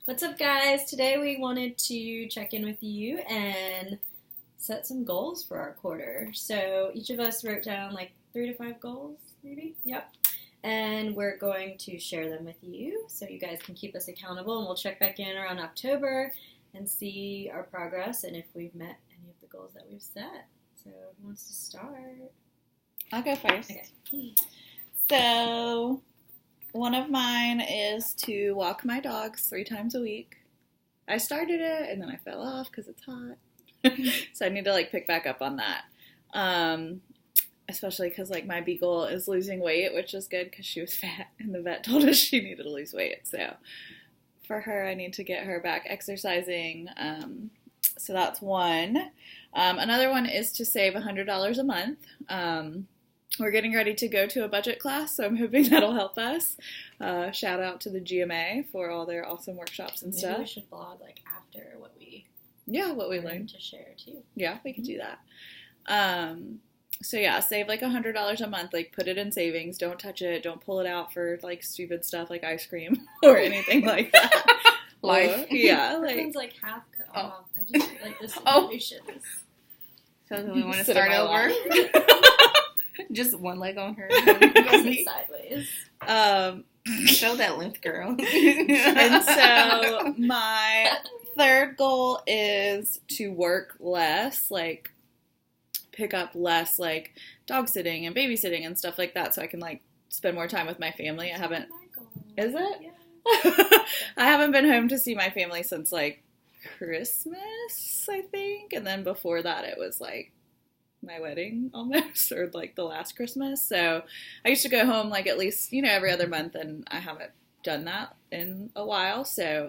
What's up, guys? Today we wanted to check in with you and set some goals for our quarter. So each of us wrote down like 3 to 5 goals, maybe? Yep. And we're going to share them with you so you guys can keep us accountable, and we'll check back in around October and see our progress and if we've met any of the goals that we've set. So who wants to start? I'll go first. Okay. So, one of mine is to walk my dogs 3 times a week. I started it and then I fell off because it's hot. So I need to pick back up on that. Especially because my beagle is losing weight, which is good because she was fat and the vet told us she needed to lose weight. So for her, I need to get her back exercising. So that's one. Another one is to save $100 a month. We're getting ready to go to a budget class, so I'm hoping that'll help us. Shout out to the GMA for all their awesome workshops and stuff. Maybe we should blog after what we learned to share too. Yeah, we could do that. So yeah, save $100 a month. Put it in savings. Don't touch it. Don't pull it out for stupid stuff like ice cream or anything like that. Life. Yeah, Everyone's half cut off. I just feel this situation is. So do we want to Sit start in my over? lap. Just one leg on her. Sideways. Show that length, girl. And so my third goal is to work less, pick up less dog sitting and babysitting and stuff like that, so I can spend more time with my family. I haven't. Is it? Yeah. I haven't been home to see my family since Christmas, I think, and then before that it was my wedding almost, or the last Christmas. So I used to go home at least every other month, and I haven't done that in a while. So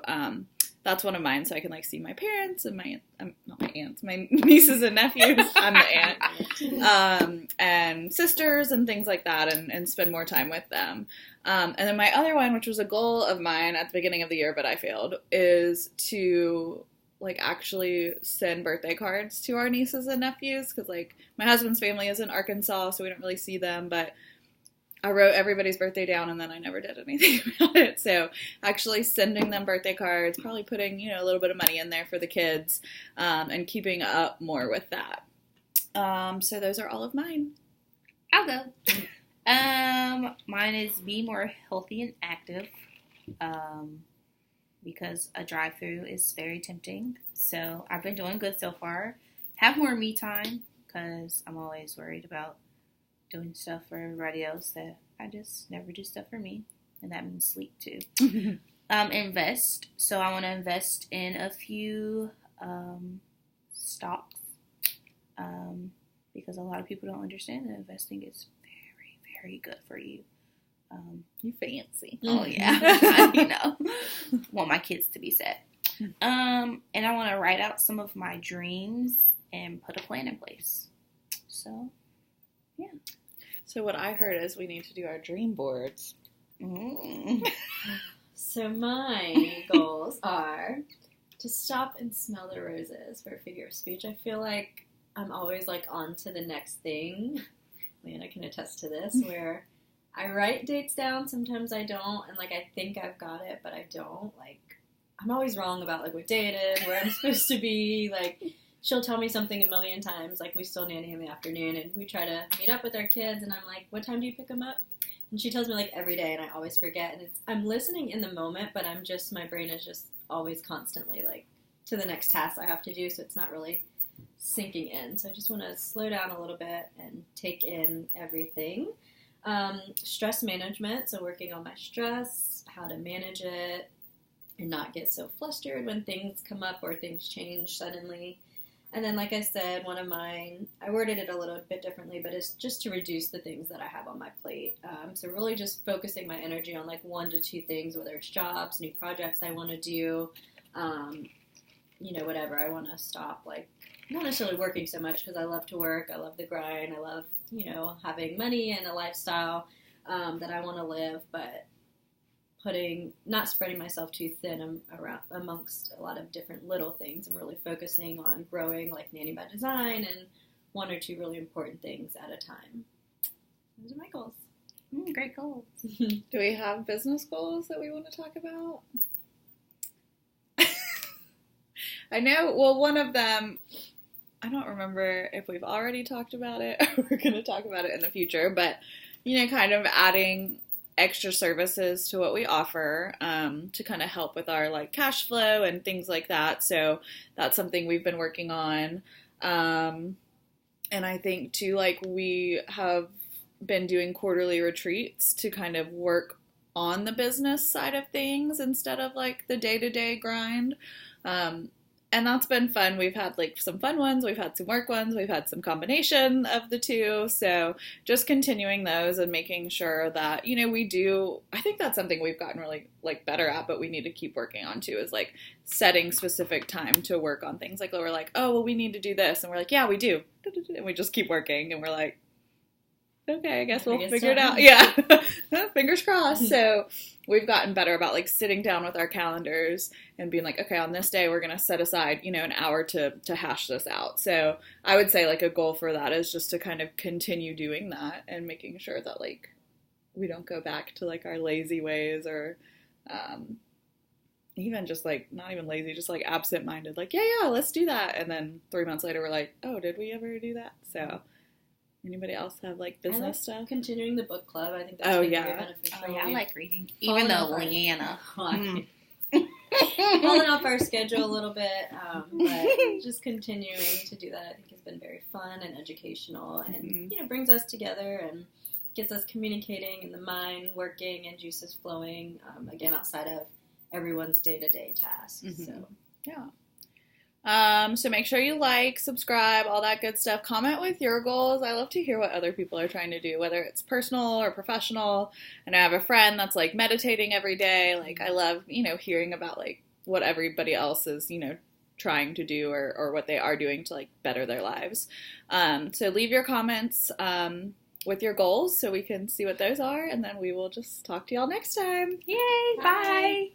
that's one of mine, so I can see my parents and my not my aunts, my nieces and nephews. I'm the aunt, and sisters and things like that, and spend more time with them. And then my other one, which was a goal of mine at the beginning of the year, but I failed, is to actually send birthday cards to our nieces and nephews, because my husband's family is in Arkansas, so we don't really see them, but I wrote everybody's birthday down and then I never did anything about it. So actually sending them birthday cards, probably putting a little bit of money in there for the kids, and keeping up more with that. So those are all of mine. I'll go. Mine is be more healthy and active. Because a drive-through is very tempting. So I've been doing good so far. Have more me time, because I'm always worried about doing stuff for everybody else that I just never do stuff for me. And that means sleep too. Invest. So I want to invest in a few stocks, because a lot of people don't understand that investing is very, very good for you. You fancy. Oh, yeah. Want my kids to be set. And I want to write out some of my dreams and put a plan in place. So, yeah. So what I heard is we need to do our dream boards. So my goals are to stop and smell the roses for a figure of speech. I feel like I'm always on to the next thing. Lana can attest to this, where I write dates down. Sometimes I don't, and I think I've got it, but I don't. I'm always wrong about what day it is, where I'm supposed to be. She'll tell me something a million times. We still nanny in the afternoon, and we try to meet up with our kids, and I'm like, what time do you pick them up? And she tells me every day, and I always forget. And I'm listening in the moment, but my brain is just always constantly to the next task I have to do, so it's not really sinking in. So I just want to slow down a little bit and take in everything. Stress management, so working on my stress, how to manage it, and not get so flustered when things come up or things change suddenly. And then, like I said, one of mine, I worded it a little bit differently, but it's just to reduce the things that I have on my plate. So really just focusing my energy on 1 to 2 things, whether it's jobs, new projects I want to do, whatever. I want to stop, not necessarily working so much, because I love to work, I love the grind, I love having money and a lifestyle that I want to live, but not spreading myself too thin around amongst a lot of different little things, and really focusing on growing Nanny by Design and 1 or 2 really important things at a time. Those are my goals. Great goals. Do we have business goals that we want to talk about? I know, well, one of them, I don't remember if we've already talked about it or we're going to talk about it in the future, but, kind of adding extra services to what we offer to kind of help with our like cash flow and things like that. So that's something we've been working on. And I think too, like we have been doing quarterly retreats to kind of work on the business side of things instead of like the day-to-day grind. And that's been fun. We've had like some fun ones, we've had some work ones, we've had some combination of the two. So just continuing those and making sure that, we do, I think that's something we've gotten really like better at, but we need to keep working on too, is like setting specific time to work on things. Like we're like, oh, well, we need to do this. And we're like, yeah, we do. And we just keep working and we're like, okay, I guess we'll figure it out. Yeah. Fingers crossed. So we've gotten better about like sitting down with our calendars and being like, okay, on this day, we're going to set aside, an hour to hash this out. So I would say like a goal for that is just to kind of continue doing that and making sure that like we don't go back to like our lazy ways or, even just like, not even lazy, just like absent-minded, like, yeah, let's do that. And then 3 months later, we're like, oh, did we ever do that? So anybody else have like business stuff? Continuing the book club, I think that's very beneficial. Oh, yeah, I like reading, even though Leanna. Falling off our schedule a little bit, but just continuing to do that, I think has been very fun and educational, and brings us together and gets us communicating and the mind working and juices flowing. Again, outside of everyone's day-to-day tasks. So yeah. So make sure you like, subscribe, all that good stuff. Comment with your goals. I love to hear what other people are trying to do, whether it's personal or professional. And I have a friend that's like meditating every day. Like I love, hearing about like what everybody else is, trying to do or what they are doing to like better their lives. So leave your comments with your goals so we can see what those are. And then we will just talk to y'all next time. Yay. Bye.